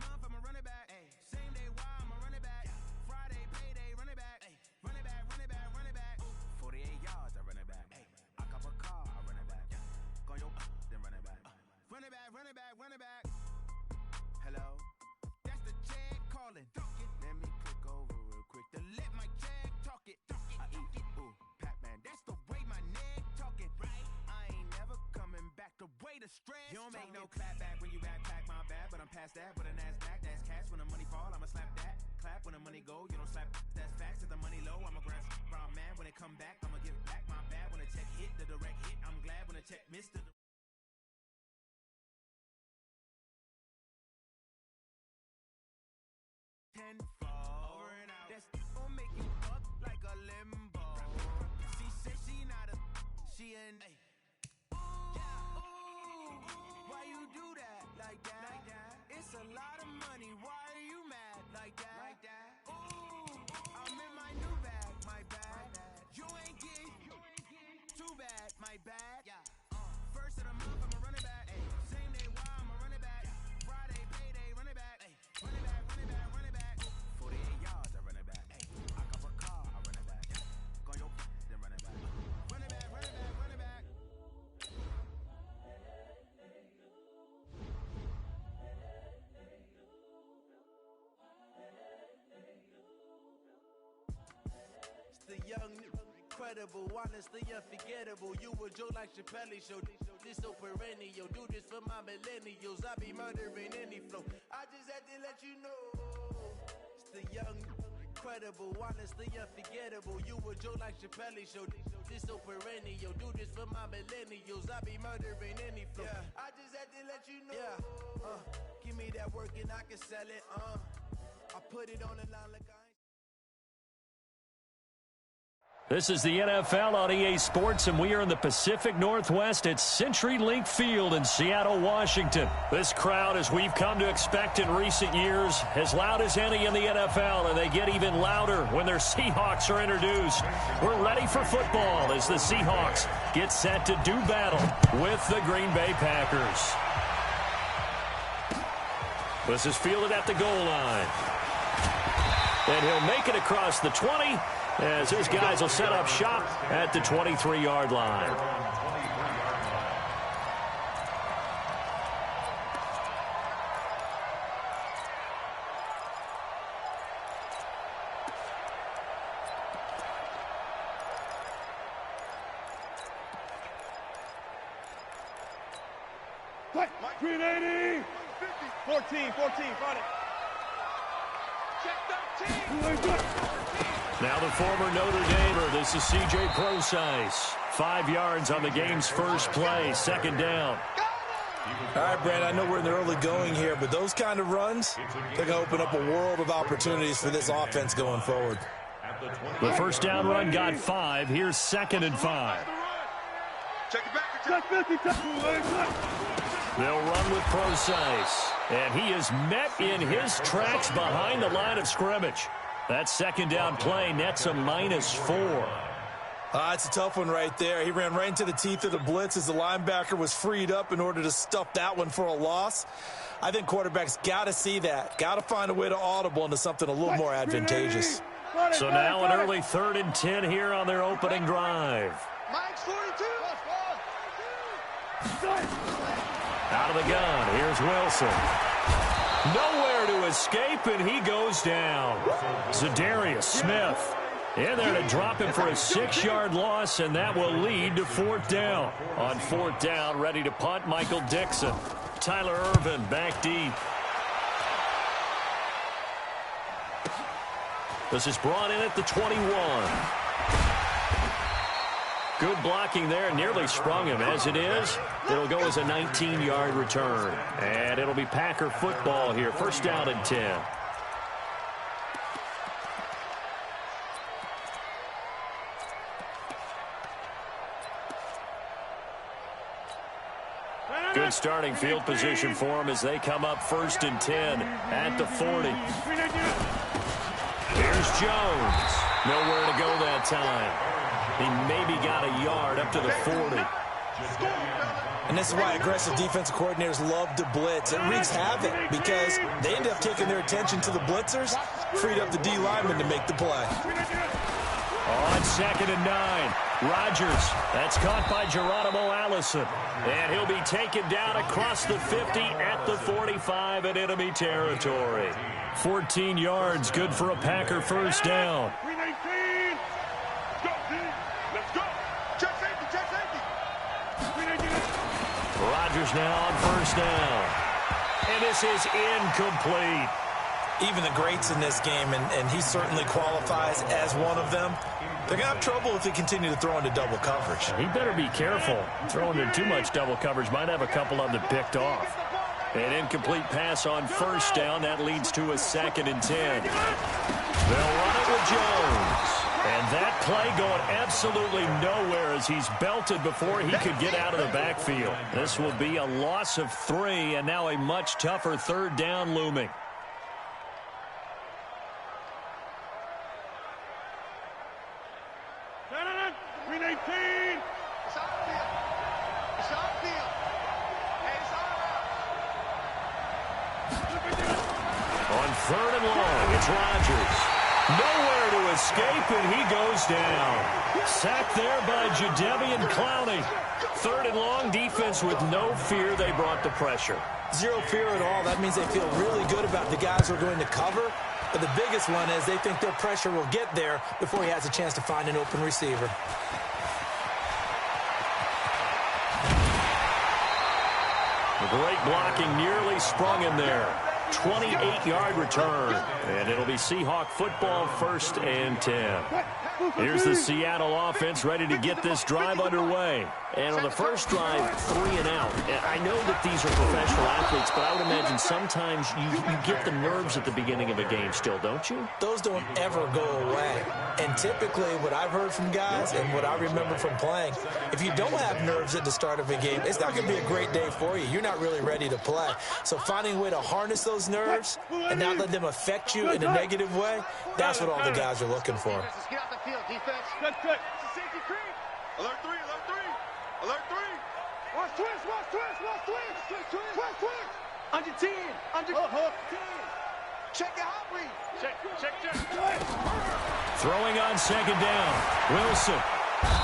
month, I'ma run it back. Ay. Same day, why I'ma run it back. Friday, payday, run it back. Ay. Run it back, run it back, run it back. 48 yards, I run it back. Ay. I cop a car, I run it back. Go your then run it back. Run it back, run it back, run it back. Hello, that's the check calling. Let me click over real quick to let my check talk it. I eat it, ooh, Pac-Man, that's the way my neck talking. Right, I ain't never coming back the way the stress. You don't make no clap back when you backpack, my bad, but I'm past that. With a NASDAQ, that's cash. When the money fall, I'ma slap that. Clap when the money go, you don't slap. That's facts. If the money low, I'ma grab brown man. When it come back, I'ma give back my bad. When the check hit, the direct hit, I'm glad. When the check missed the tenfold. Over and out. That's gon' make you up like a limbo. She said she not a, she an. Ooh, why you do that like that? Like that? It's a lot of money. Why are you mad like that? Like that? Ooh, I'm in my new bag. My bad. You ain't getting too bad. My bad. Yeah. First of the month, I'ma run it back. Ay. Same day, why I'ma run it back. Friday, payday, run it back. Ay. Run it back, run it back, run it back. 48 yards, I run it back. Ay. I cop a car, I run it back. Go your then run it back. Run it back, run it back, run it back. It's the young, incredible, honestly unforgettable. You a Joe like Chappelle show. This so perennial. Do this for my millennials. I be murdering any flow. I just had to let you know. It's the young, incredible, honestly unforgettable. You a Joe like Chappelle show. This so perennial. Do this for my millennials. I be murdering any flow. Yeah. I just had to let you know. Yeah. Give me that work and I can sell it. I put it on the line like I ain't. This is the NFL on EA Sports, and we are in the Pacific Northwest at CenturyLink Field in Seattle, Washington. This crowd, as we've come to expect in recent years, as loud as any in the NFL, and they get even louder when their Seahawks are introduced. We're ready for football as the Seahawks get set to do battle with the Green Bay Packers. This is fielded at the goal line. And he'll make it across the 20. As his guys will set up shop at the 23-yard line. Green 80! 14, front it. Check 13! Now the former Notre Damer, this is C.J. Prosise. 5 yards on the game's first play, second down. All right, Brandon, I know we're in the early going here, but those kind of runs, they're going to open up a world of opportunities for this offense going forward. The first down run got 5. Here's 2nd and 5. Check it back. They'll run with Prosise, and he is met in his tracks behind the line of scrimmage. That second down play nets a -4. It's a tough one right there. He ran right into the teeth of the blitz as the linebacker was freed up in order to stuff that one for a loss. I think quarterbacks got to see that. Got to find a way to audible into something a little more advantageous. So now an early 3rd and 10 here on their opening drive. Mike's 42. Out of the gun, here's Wilson. Nowhere to escape, and he goes down. Zadarius Smith in there to drop him for a 6-yard loss, and that will lead to 4th down. On 4th down, ready to punt, Michael Dixon. Tyler Ervin back deep. This is brought in at the 21. Good blocking there, nearly sprung him. As it is, it'll go as a 19-yard return. And it'll be Packer football here. First down and 10. Good starting field position for them as they come up 1st and 10 at the 40. Here's Jones. Nowhere to go that time. He maybe got a yard up to the 40. And this is why aggressive defensive coordinators love to blitz. It wreaks havoc because they end up taking their attention to the blitzers, freed up the D lineman to make the play. On 2nd and 9, Rodgers. That's caught by Geronimo Allison. And he'll be taken down across the 50 at the 45 in enemy territory. 14 yards, good for a Packer first down. 319. Go, team. Let's go. Check safety, check safety. 319. Rodgers now on first down. And this is incomplete. Even the greats in this game, and he certainly qualifies as one of them, they're going to have trouble if they continue to throw into double coverage. He better be careful. Throwing into too much double coverage might have a couple of them picked off. An incomplete pass on first down. That leads to a 2nd and 10. They'll run it with Jones. And that play going absolutely nowhere as he's belted before he could get out of the backfield. This will be a loss of 3, and now a much tougher 3rd down looming. On 3rd and long, it's Rodgers. Nowhere to escape, and he goes down. Sacked there by Jadeveon Clowney. 3rd and long, defense with no fear. They brought the pressure. Zero fear at all. That means they feel really good about the guys who are going to cover. But the biggest one is they think their pressure will get there before he has a chance to find an open receiver. The great blocking nearly sprung him there. 28-yard return. And it'll be Seahawk football, 1st and 10. Here's the Seattle offense ready to get this drive underway. And on the first drive, 3 and out. I know that these are professional athletes, but I would imagine sometimes you get the nerves at the beginning of a game still, don't you? Those don't ever go away. And typically what I've heard from guys and what I remember from playing, if you don't have nerves at the start of a game, it's not going to be a great day for you. You're not really ready to play. So finding a way to harness those nerves and not let them affect you in a negative way, that's what all the guys are looking for. Get out the field, defense. Cut. Safety creep. Alert 3, alert 3. Alert 3. Watch twist. Under 10. Under 10. Check your hot read. Check. Throwing on 2nd down. Wilson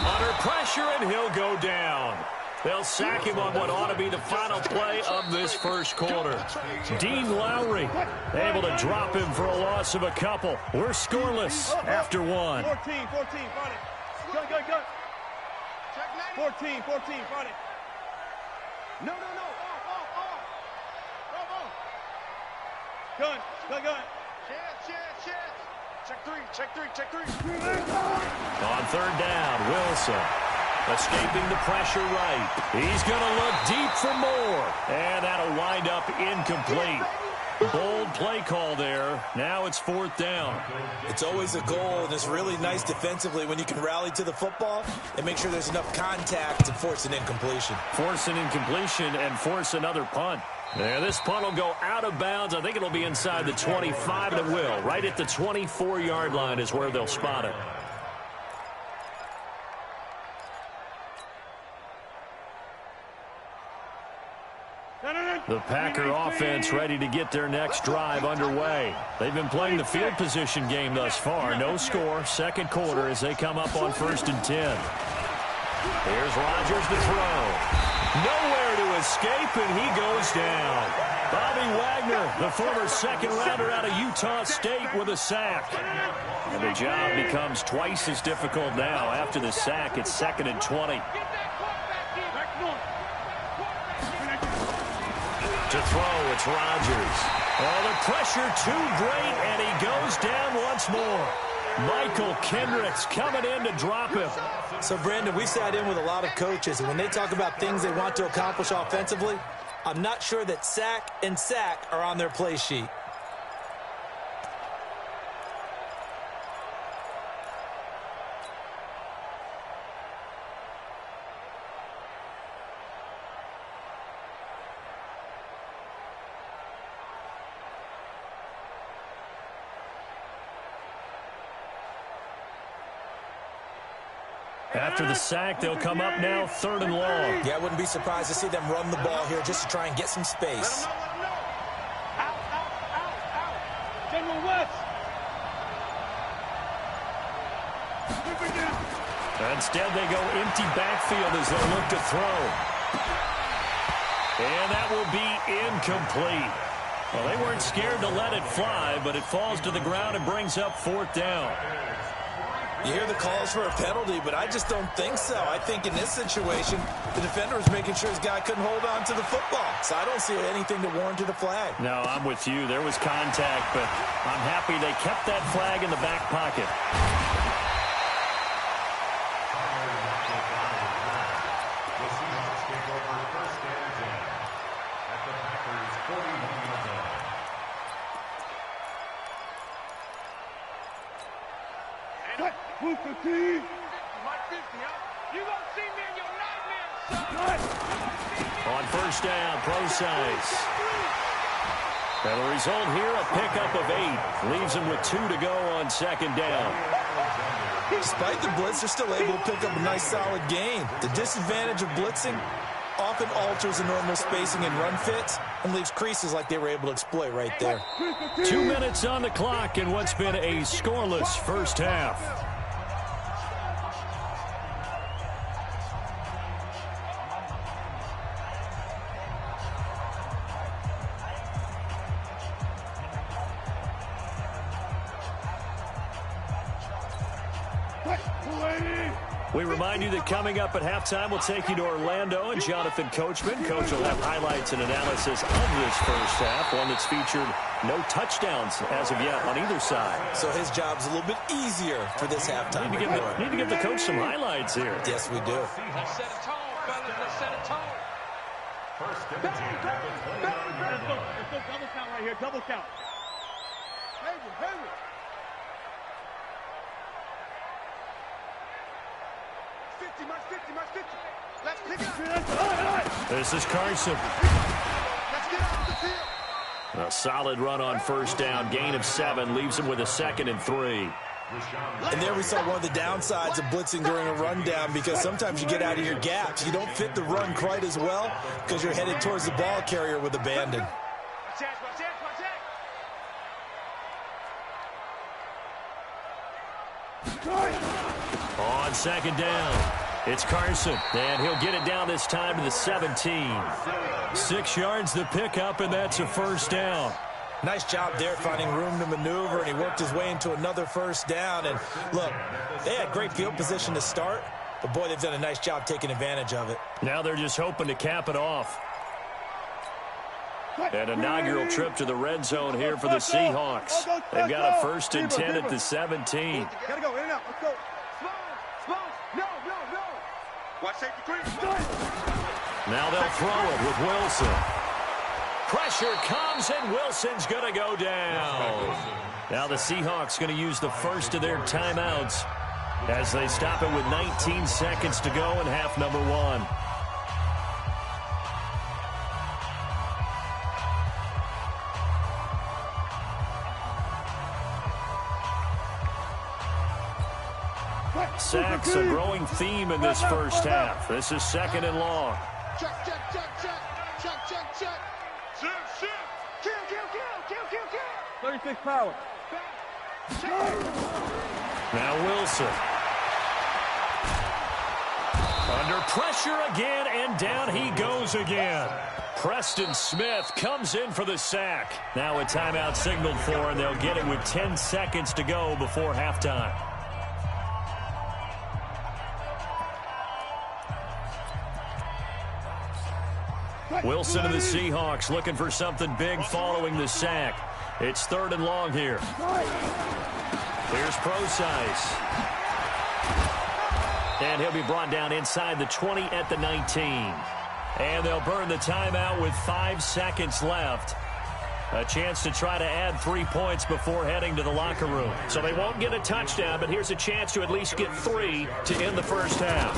under pressure, and he'll go down. They'll sack him on what ought to be the final play of this first quarter. Dean Lowry able to drop him for a loss of a couple. We're scoreless after 1. 14, find it. Gun. 14, find it. No. Gun. Chance. Check 3. On 3rd down, Wilson escaping the pressure right. He's going to look deep for more. And that'll wind up incomplete. Bold play call there. Now it's 4th down. It's always a goal, and it's really nice defensively when you can rally to the football and make sure there's enough contact to force an incompletion. Force an incompletion and force another punt. There, this punt will go out of bounds. I think it'll be inside the 25, and it will. Right at the 24-yard line is where they'll spot it. The Packer offense ready to get their next drive underway. They've been playing the field position game thus far. No score, 2nd quarter as they come up on 1st and 10. Here's Rodgers to throw. Nowhere to escape, and he goes down. Bobby Wagner, the former 2nd rounder out of Utah State, with a sack. And the job becomes twice as difficult now. After the sack, it's 2nd and 20. To throw, it's Rodgers. Oh, the pressure too great, and he goes down once more. Michael Kendricks coming in to drop him. So, Brandon, we sat in with a lot of coaches, and when they talk about things they want to accomplish offensively, I'm not sure that sack and sack are on their play sheet. After the sack, they'll come up now 3rd and long. Yeah, I wouldn't be surprised to see them run the ball here just to try and get some space. General West. Instead, they go empty backfield as they look to throw. And that will be incomplete. Well, they weren't scared to let it fly, but it falls to the ground and brings up 4th down. You hear the calls for a penalty, but I just don't think so. I think in this situation, the defender was making sure his guy couldn't hold on to the football. So I don't see anything to warrant a flag. No, I'm with you. There was contact, but I'm happy they kept that flag in the back pocket. On 1st down, Procise. And the result here, a pickup of 8. Leaves him with 2 to go on 2nd down. Despite the blitz, they're still able to pick up a nice, solid gain. The disadvantage of blitzing often alters the normal spacing and run fits and leaves creases like they were able to exploit right there. 2 minutes on the clock in what's been a scoreless first half. We remind you that coming up at halftime, we'll take you to Orlando and Jonathan Coachman. Coach will have highlights and analysis of this first half, one that's featured no touchdowns as of yet on either side. So his job's a little bit easier for this halftime. Need to give the coach some highlights here. Yes, we do. Let's set a tone, fellas. Let's set a tone. First and 10 at the 29-yard line. Let's go double count right here. Double count. Hayward. 50, march 50. Let's pick it up. This is Carson. Let's get out of the field. A solid run on 1st down. Gain of 7 leaves him with a 2nd and 3. And there we saw one of the downsides of blitzing during a rundown, because sometimes you get out of your gaps. You don't fit the run quite as well because you're headed towards the ball carrier with abandon. Watch out. On 2nd down, it's Carson, and he'll get it down this time to the 17. 6 yards the pickup, and that's a 1st down. Nice job there finding room to maneuver, and he worked his way into another 1st down. And look, they had great field position to start, but boy, they've done a nice job taking advantage of it. Now they're just hoping to cap it off. An inaugural trip to the red zone here for the Seahawks. They've got a 1st and 10 at the 17. Gotta go, in and out. Let's go. Slow. No. Watch safety creep. Now they'll throw it with Wilson. Pressure comes, and Wilson's going to go down. Now the Seahawks going to use the first of their timeouts as they stop it with 19 seconds to go in half number 1. Sacks a growing theme in this first half. This is 2nd and long. Check. 36 power. Now Wilson. Under pressure again, and down he goes again. Preston Smith comes in for the sack. Now a timeout signaled for, and they'll get it with 10 seconds to go before halftime. Wilson and the Seahawks looking for something big following the sack. It's 3rd and long here. Here's Procise. And he'll be brought down inside the 20 at the 19. And they'll burn the timeout with 5 seconds left. A chance to try to add 3 points before heading to the locker room. So they won't get a touchdown, but here's a chance to at least get 3 to end the first half.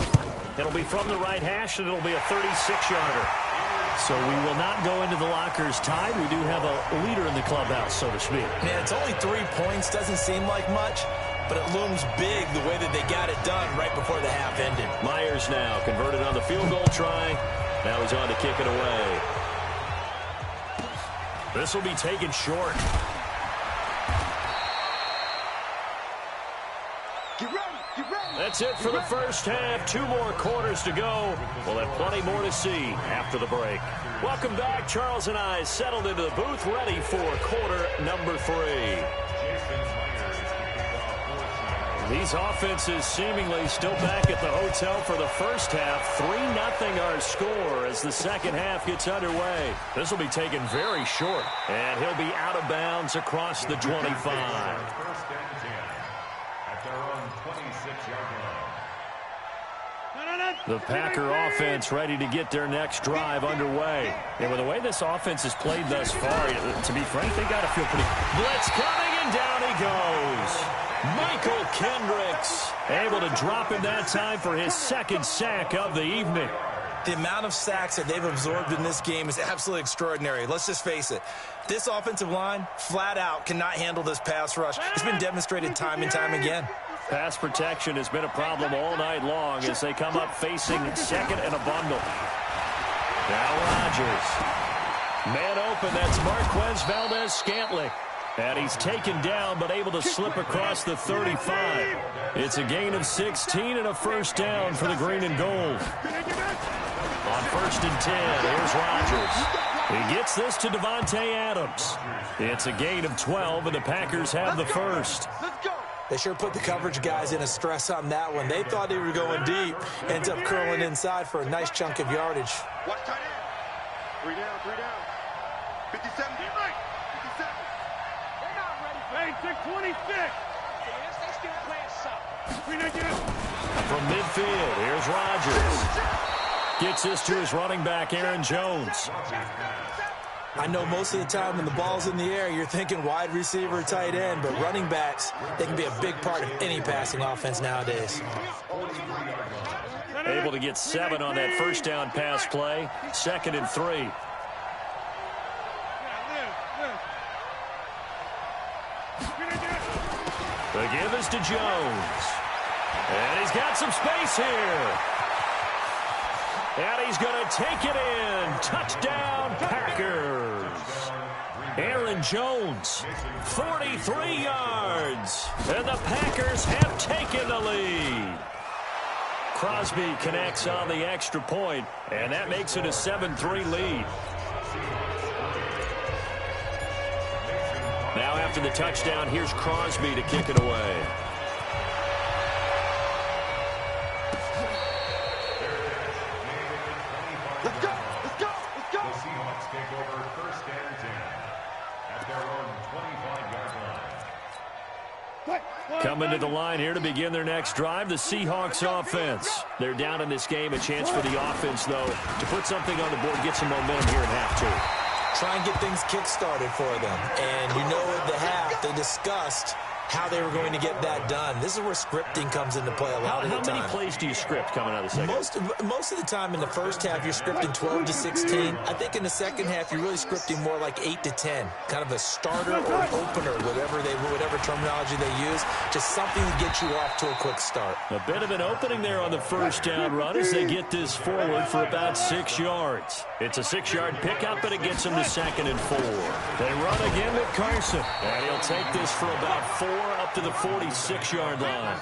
It'll be from the right hash, and it'll be a 36-yarder. So we will not go into the lockers tied. We do have a leader in the clubhouse, so to speak. Man, it's only 3 points. Doesn't seem like much. but it looms big the way that they got it done right before the half ended. Myers now converted on the field goal try. Now he's on to kick it away. This will be taken short. Get ready, get ready. That's it for the first half. 2 more quarters to go. We'll have plenty more to see after the break. Welcome back. Charles and I settled into the booth, ready for quarter number 3. These offenses seemingly still back at the hotel for the first half. 3-0 our score as the second half gets underway. This will be taken very short, and he'll be out of bounds across the 25. First and 10 at their own 26-yard line. The Packer offense ready to get their next drive underway. And with the way this offense has played thus far, to be frank, they got to feel pretty... Blitz coming, and down he goes. Michael Kendricks able to drop him that time for his second sack of the evening. The amount of sacks that they've absorbed in this game is absolutely extraordinary. Let's just face it. This offensive line, flat out, cannot handle this pass rush. It's been demonstrated time and time again. Pass protection has been a problem all night long as they come up facing second and a bundle. Now Rodgers. Man open, that's Marquez Valdez-Scantling. And he's taken down but able to slip across the 35. It's a gain of 16 and a first down for the green and gold. On first and 10, here's Rodgers. He gets this to Devontae Adams. It's a gain of 12, and the Packers have the first. They sure put the coverage guys in a stress on that one. They thought they were going deep. Ends up curling inside for a nice chunk of yardage. Watch tight end. 3 down, 3 down. 57. Get right. 57. They're not ready for Hey, 626. this. They still playing soft. From midfield, here's Rodgers. Gets this to his running back, Aaron Jones. I know most of the time when the ball's in the air, you're thinking wide receiver, tight end, but running backs, they can be a big part of any passing offense nowadays. Able to get 7 on that first down pass play. 2nd and 3. The give is to Jones. And he's got some space here. And he's going to take it in. Touchdown, Packers. Aaron Jones, 43 yards. And the Packers have taken the lead. Crosby connects on the extra point, and that makes it a 7-3 lead. Now after the touchdown, here's Crosby to kick it away. Let's go, let's go, let's go. The Seahawks take over first and 10 at their own 25-yard line. Coming to the line here to begin their next drive, the Seahawks offense. They're down in this game. A chance for the offense, though, to put something on the board, get some momentum here in half 2. Try and get things kick-started for them. And you know at the half, they discussed how they were going to get that done. This is where scripting comes into play a lot of the time. How many plays do you script coming out of the second? Most of the time in the first half, you're scripting 12 to 16. I think in the second half, you're really scripting more like 8 to 10. Kind of a starter or opener, whatever terminology they use. Just something to get you off to a quick start. A bit of an opening there on the first down run as they get this forward for about 6 yards. It's a 6-yard pickup, but it gets them to 2nd and 4. They run again with Carson, and he'll take this for about 4 up to the 46-yard line.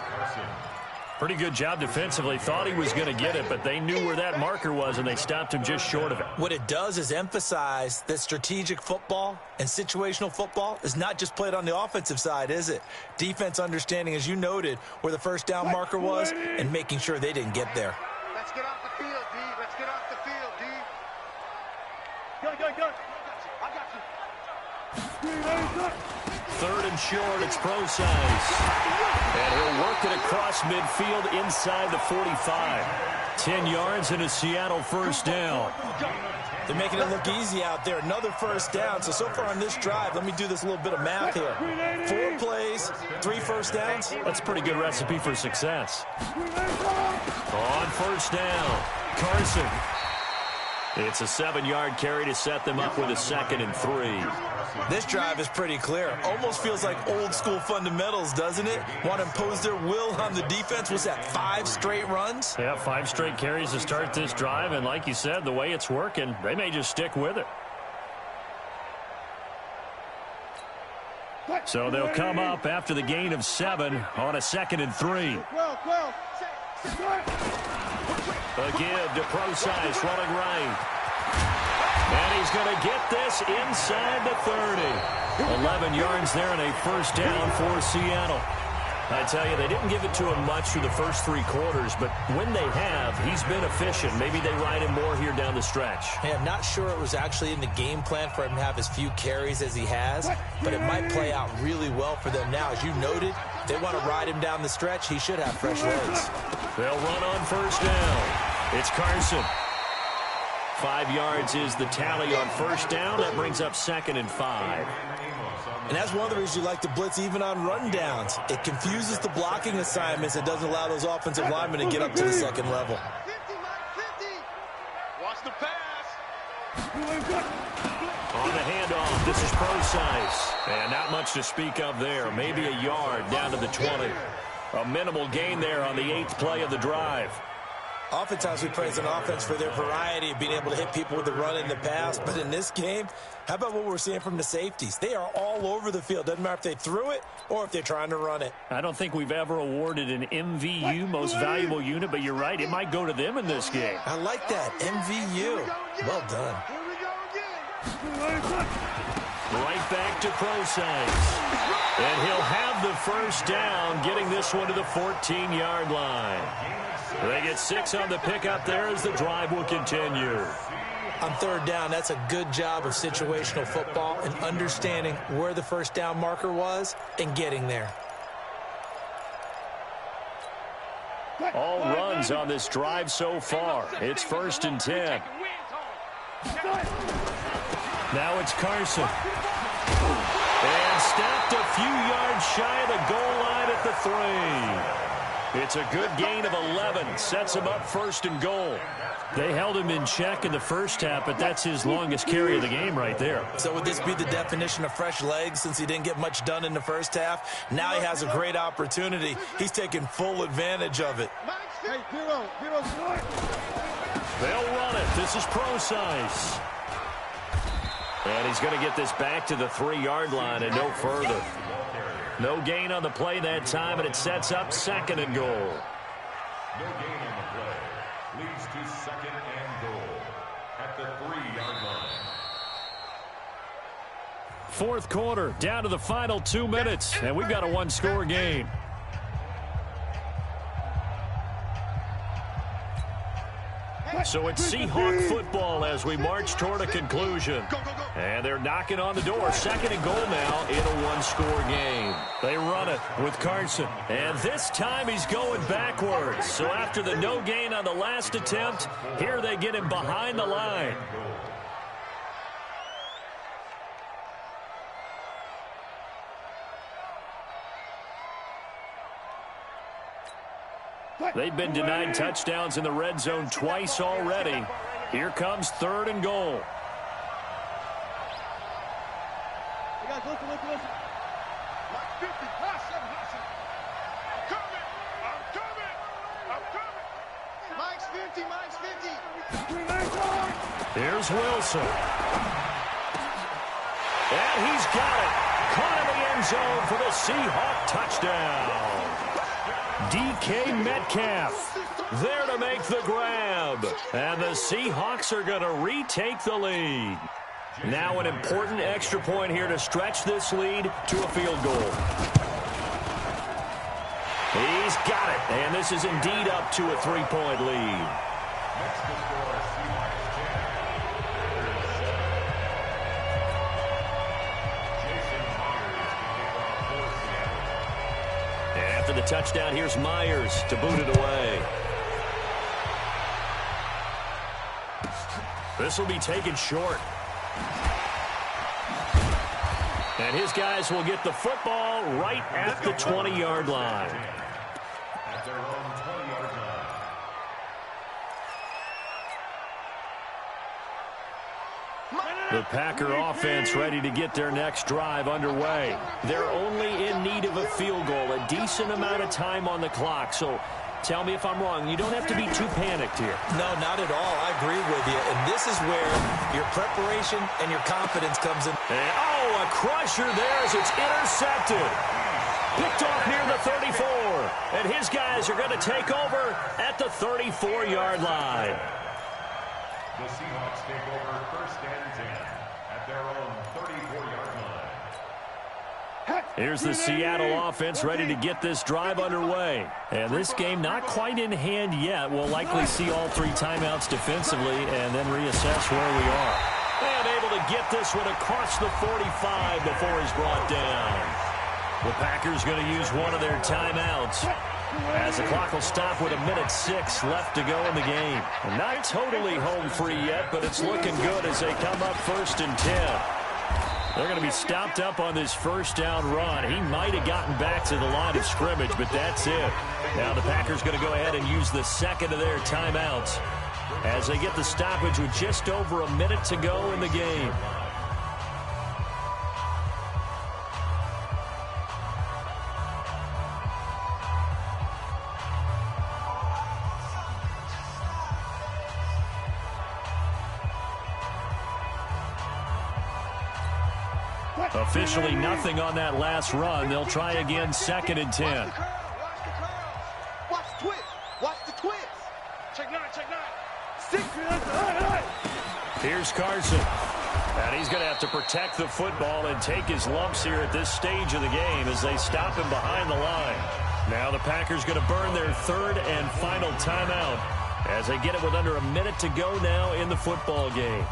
Pretty good job defensively. Thought he was going to get it, but they knew where that marker was, and they stopped him just short of it. What it does is emphasize that strategic football and situational football is not just played on the offensive side, is it? Defense understanding, as you noted, where the first down marker was and making sure they didn't get there. Let's get off the field, D. Let's get off the field, D. Go. I got you. 3rd and short, it's Procise. And he'll work it across midfield inside the 45. 10 yards and a Seattle first down. They're making it look easy out there. Another first down. So far on this drive, let me do this little bit of math here. 4 plays, 3 first downs. That's a pretty good recipe for success. On first down, Carson. It's a 7-yard carry to set them up with a 2nd and 3. This drive is pretty clear. Almost feels like old school fundamentals, doesn't it? Want to impose their will on the defense. Was that 5 straight runs? Yeah, 5 straight carries to start this drive. And like you said, the way it's working, they may just stick with it. So they'll come up after the gain of 7 on a 2nd and 3. A give to Procise, running right. And he's going to get this inside the 30. 11 yards there and a first down for Seattle. I tell you, they didn't give it to him much through the first 3 quarters, but when they have, he's been efficient. Maybe they ride him more here down the stretch. Hey, I'm not sure it was actually in the game plan for him to have as few carries as he has, but it might play out really well for them now. As you noted, if they want to ride him down the stretch, he should have fresh legs. They'll run on first down. It's Carson. 5 yards is the tally on first down. That brings up 2nd and 5. And that's one of the reasons you like to blitz even on rundowns. It confuses the blocking assignments. It doesn't allow those offensive linemen to get up to the second level. 50, watch the pass. On the handoff, this is Procise. And not much to speak of there. Maybe a yard down to the 20. A minimal gain there on the 8th play of the drive. Oftentimes we praise an offense for their variety of being able to hit people with the run in the pass. But in this game, how about what we're seeing from the safeties? They are all over the field. Doesn't matter if they threw it or if they're trying to run it. I don't think we've ever awarded an MVU, most valuable unit, but you're right. It might go to them in this game. I like that. MVU. Well done. Right back to Procise. And he'll have the first down, getting this one to the 14-yard line. They get 6 on the pickup there as the drive will continue. On third down, that's a good job of situational football and understanding where the first down marker was and getting there. All runs on this drive so far. It's 1st and 10. Now it's Carson. And stopped a few yards shy of the goal line at the 3. It's a good gain of 11. Sets him up 1st and goal. They held him in check in the first half, but that's his longest carry of the game right there. So would this be the definition of fresh legs since he didn't get much done in the first half? Now he has a great opportunity. He's taking full advantage of it. They'll run it. This is Procise. And he's going to get this back to the 3-yard line and no further. No gain on the play that time, and it sets up 2nd and goal. No gain on the play. Leads to 2nd and goal at the 3-yard line. 4th quarter, down to the final 2 minutes, and we've got a 1-score game. So it's Seahawk football as we march toward a conclusion. And they're knocking on the door. 2nd and goal now in a 1-score game. They run it with Carson. And this time he's going backwards. So after the no gain on the last attempt, here they get him behind the line. They've been denied touchdowns in the red zone twice already. Here comes 3rd and goal. Mike's 50, Mike's 50. Here's Wilson. And he's got it. Caught in the end zone for the Seahawk touchdown. DK Metcalf there to make the grab. And the Seahawks are going to retake the lead. Now an important extra point here to stretch this lead to a field goal. He's got it. And this is indeed up to a 3-point lead. After the touchdown, here's Myers to boot it away. This will be taken short. And his guys will get the football right at the 20-yard line. At their own 20-yard line. The Packer offense ready to get their next drive underway. They're only in need of a field goal, a decent amount of time on the clock. So tell me if I'm wrong. You don't have to be too panicked here. No, not at all. I agree with you. And this is where your preparation and your confidence comes in. And, a crusher there as it's intercepted. Picked off near the 34. And his guys are going to take over at the 34-yard line. The Seahawks take over 1st and 10 at their own 34-yard line. Here's the Seattle offense ready to get this drive underway. And this game not quite in hand yet. We'll likely see all 3 timeouts defensively and then reassess where we are. And able to get this one across the 45 before he's brought down. The Packers going to use one of their timeouts as the clock will stop with 1:06 left to go in the game. Not totally home free yet, but it's looking good as they come up 1st and 10. They're going to be stopped up on this 1st down run. He might have gotten back to the line of scrimmage, but that's it. Now the Packers going to go ahead and use the 2nd of their timeouts as they get the stoppage with just over 1 minute to go in the game. Officially nothing on that last run. They'll try again 2nd and 10. Watch the twist. Watch the twist. Check 9, check 9. 6. Here's Carson. And he's going to have to protect the football and take his lumps here at this stage of the game as they stop him behind the line. Now the Packers going to burn their 3rd and final timeout as they get it with under 1 minute to go now in the football game.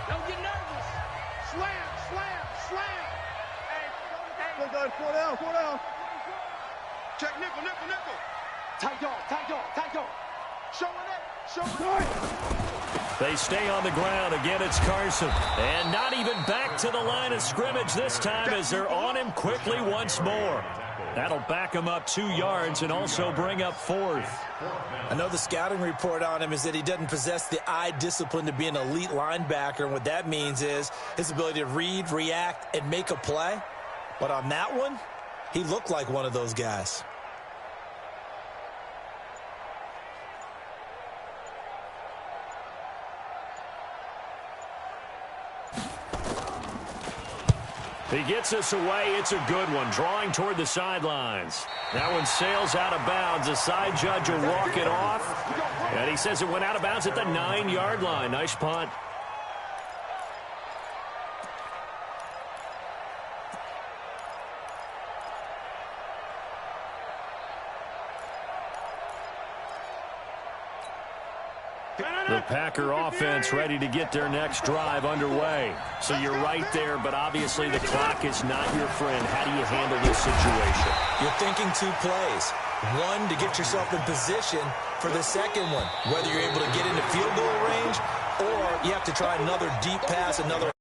Don't get nervous. Slam, slam, slam. Hey. Four down. Check nickel. Tight dog. Showing it. They stay on the ground. Again, it's Carson. And not even back to the line of scrimmage this time as they're on him quickly once more. That'll back him up 2 yards and also bring up 4th. I know the scouting report on him is that he doesn't possess the eye discipline to be an elite linebacker. And what that means is his ability to read, react, and make a play. But on that one, he looked like one of those guys. He gets us away. It's a good one. Drawing toward the sidelines. That one sails out of bounds. The side judge will walk it off. And he says it went out of bounds at the 9-yard line. Nice punt. The Packer offense ready to get their next drive underway. So you're right there, but obviously the clock is not your friend. How do you handle this situation? You're thinking 2 plays. One, to get yourself in position for the second one, whether you're able to get into field goal range or you have to try another deep pass, another